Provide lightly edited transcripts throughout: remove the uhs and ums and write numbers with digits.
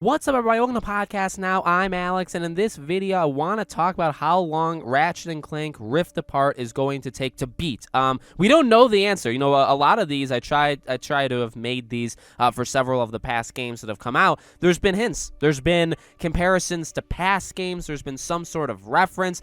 What's up, everybody? Welcome to the podcast now. I'm Alex, and in this video, I want to talk about how long Ratchet and Clank Rift Apart is going to take to beat. We don't know the answer. You know, a lot of these, I try to have made these for several of the past games that have come out. There's been hints. There's been comparisons to past games. There's been some sort of reference.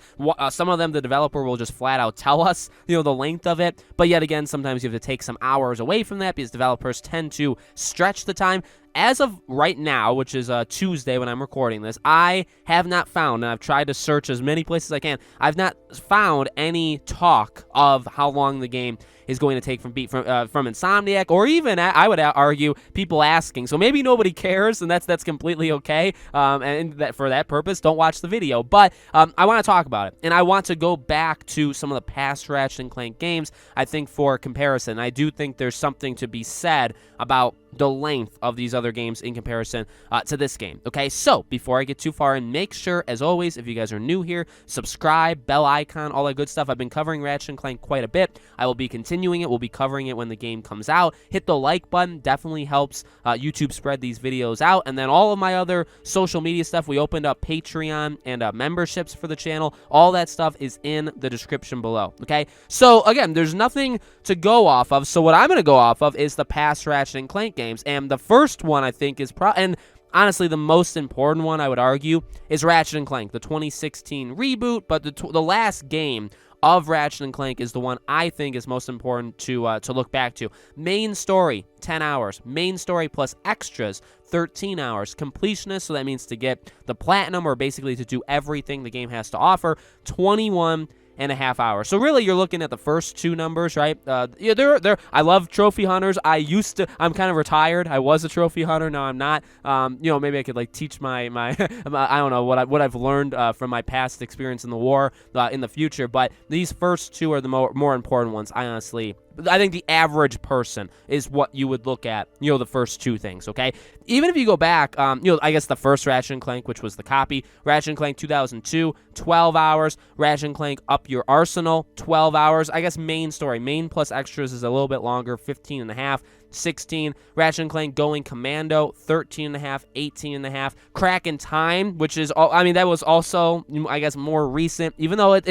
Some of them, the developer will just flat out tell us, you know, the length of it. But yet again, sometimes you have to take some hours away from that because developers tend to stretch the time. As of right now, which is Tuesday when I'm recording this, I have not found, and I've tried to search as many places as I can, I've not found any talk of how long the game is going to take from Insomniac, or even, I would argue, people asking. So maybe nobody cares, and that's completely okay, and that for that purpose, don't watch the video. But I want to talk about it, and I want to go back to some of the past Ratchet and Clank games, I think, for comparison. I do think there's something to be said about the length of these other games in comparison to this game. Okay, so before I get too far in, make sure, as always, if you guys are new here, subscribe, bell icon, all that good stuff. I've been covering Ratchet and Clank quite a bit. I will be continuing it. We'll be covering it when the game comes out. Hit the like button. Definitely helps YouTube spread these videos out. And then all of my other social media stuff, we opened up Patreon and memberships for the channel. All that stuff is in the description below. Okay, so again, there's nothing to go off of. So what I'm going to go off of is the past Ratchet and Clank games. And the first one, I think, is and honestly, the most important one, I would argue, is Ratchet and Clank, the 2016 reboot. But the last game of Ratchet and Clank is the one I think is most important to look back to. Main story, 10 hours. Main story plus extras, 13 hours. Completionist, so that means to get the platinum, or basically to do everything the game has to offer, 21.5 hours. So really, you're looking at the first two numbers, right? Yeah, I love trophy hunters. I'm kind of retired. I was a trophy hunter. Now I'm not. You know, maybe I could like teach my I don't know what I've learned from my past experience in the war in the future. But these first two are the more important ones. I think the average person is what you would look at, you know, the first two things, okay? Even if you go back, you know, I guess the first Ratchet and Clank, which was the copy, Ratchet and Clank 2002, 12 hours, Ratchet and Clank Up Your Arsenal, 12 hours. I guess main story, main plus extras is a little bit longer, 15.5, 16. Ratchet and Clank Going Commando, 13.5, 18.5. Crack in Time, which is, that was also, I guess, more recent, even though it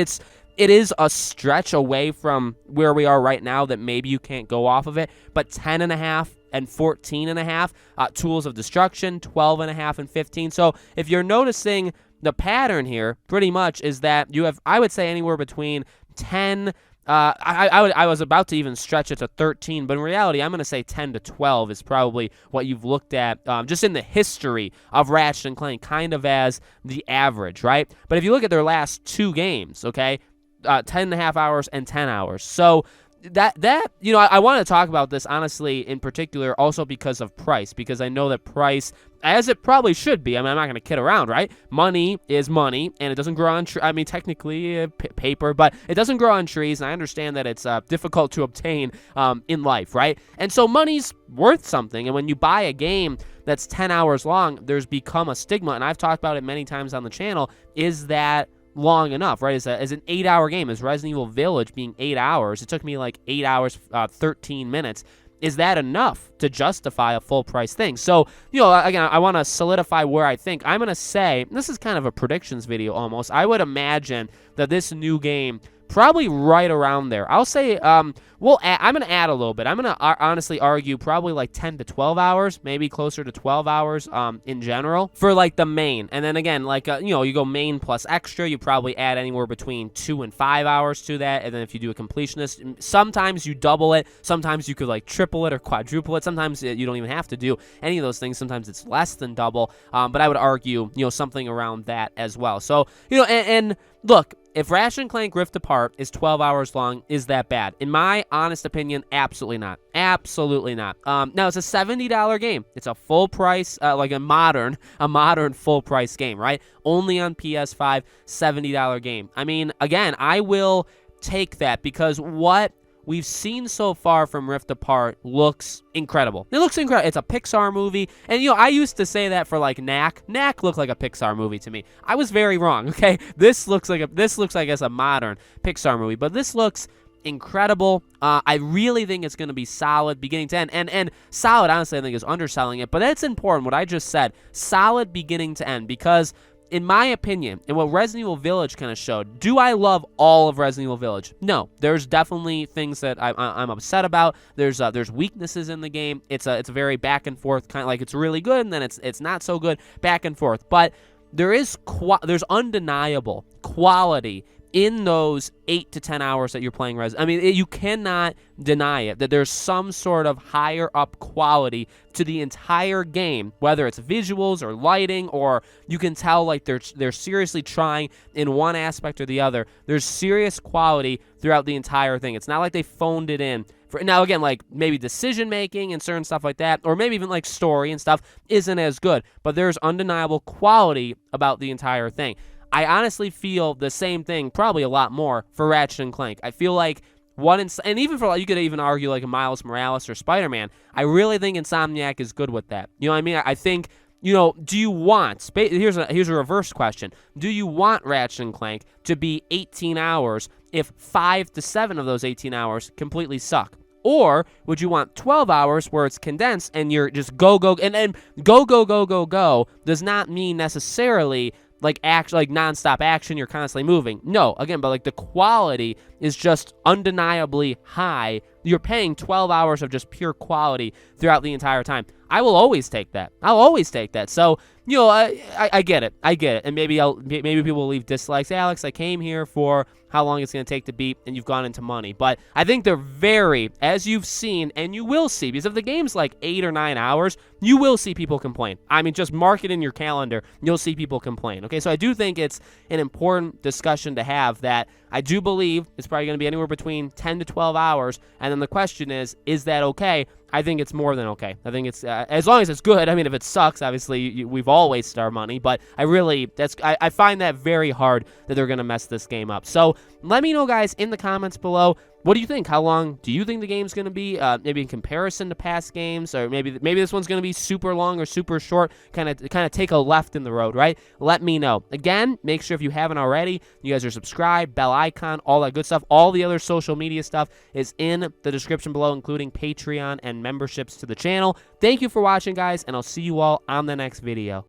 is a stretch away from where we are right now that maybe you can't go off of it, but 10.5 and 14.5. Tools of Destruction, 12.5 and 15. So if you're noticing the pattern here, pretty much is that you have, I would say, anywhere between 10. I was about to even stretch it to 13, but in reality, I'm going to say 10 to 12 is probably what you've looked at just in the history of Ratchet and Clank, kind of as the average, right? But if you look at their last two games, okay, 10.5 hours and 10 hours. So that you know, I want to talk about this, honestly, in particular, also because of price, because I know that price, as it probably should be, I'm not going to kid around, right? Money is money, and it doesn't grow on trees. Technically, paper, but it doesn't grow on trees, and I understand that it's difficult to obtain in life, right? And so money's worth something, and when you buy a game that's 10 hours long, there's become a stigma, and I've talked about it many times on the channel, is that long enough, right? As an 8-hour game, as Resident Evil Village being 8 hours, it took me like 8 hours, 13 minutes. Is that enough to justify a full price thing? So, you know, again, I want to solidify where I think. I'm going to say, this is kind of a predictions video almost. I would imagine that this new game, probably right around there. I'll say, I'm going to add a little bit. I'm going to honestly argue probably like 10 to 12 hours, maybe closer to 12 hours in general for like the main. And then again, like, you know, you go main plus extra, you probably add anywhere between 2 and 5 hours to that. And then if you do a completionist, sometimes you double it. Sometimes you could like triple it or quadruple it. Sometimes you don't even have to do any of those things. Sometimes it's less than double. But I would argue, you know, something around that as well. So, you know, and look, if Ratchet and Clank Rift Apart is 12 hours long, is that bad? In my honest opinion, absolutely not. Absolutely not. Now, it's a $70 game. It's a full price, like a modern full price game, right? Only on PS5, $70 game. I mean, again, I will take that because what we've seen so far from Rift Apart looks incredible. It looks incredible. It's a Pixar movie. And, you know, I used to say that for, like, Knack. Knack looked like a Pixar movie to me. I was very wrong, okay? This looks like, I guess, a modern Pixar movie. But this looks incredible. I really think it's going to be solid beginning to end. And solid, honestly, I think is underselling it. But that's important, what I just said. Solid beginning to end. Because, in my opinion, and what Resident Evil Village kind of showed, do I love all of Resident Evil Village? No. There's definitely things that I'm upset about. There's weaknesses in the game. It's a very back and forth, kind of like it's really good, and then it's not so good, back and forth. But there's undeniable quality in those 8 to 10 hours that you're playing Resident. I mean, you cannot deny it, that there's some sort of higher up quality to the entire game, whether it's visuals or lighting, or you can tell like they're seriously trying in one aspect or the other. There's serious quality throughout the entire thing. It's not like they phoned it in. Now, again, like maybe decision making and certain stuff like that, or maybe even like story and stuff isn't as good, but there's undeniable quality about the entire thing. I honestly feel the same thing, probably a lot more, for Ratchet and Clank. I feel like and even for, you could even argue like a Miles Morales or Spider-Man, I really think Insomniac is good with that. You know what I mean? I think, do you want, here's a reverse question. Do you want Ratchet and Clank to be 18 hours if 5 to 7 of those 18 hours completely suck? Or would you want 12 hours where it's condensed and you're just go, and go does not mean necessarily like nonstop action, you're constantly moving. No, again, but like the quality is just undeniably high. You're paying 12 hours of just pure quality throughout the entire time. I will always take that. I'll always take that. So, I get it. And maybe people will leave dislikes. Alex, I came here for how long it's going to take to beat, and you've gone into money. But I think they're very, as you've seen, and you will see, because if the game's like 8 or 9 hours, you will see people complain. I mean, just mark it in your calendar. You'll see people complain. Okay, so I do think it's an important discussion to have, that I do believe it's probably going to be anywhere between 10 to 12 hours. And then the question is that okay? I think it's more than okay. I think it's, as long as it's good. I mean, if it sucks, obviously, we've all wasted our money. But I find that very hard that they're going to mess this game up. So let me know, guys, in the comments below. What do you think? How long do you think the game's going to be? Maybe in comparison to past games, or maybe this one's going to be super long or super short. Kind of take a left in the road, right? Let me know. Again, make sure if you haven't already, you guys are subscribed, bell icon, all that good stuff. All the other social media stuff is in the description below, including Patreon and memberships to the channel. Thank you for watching, guys, and I'll see you all on the next video.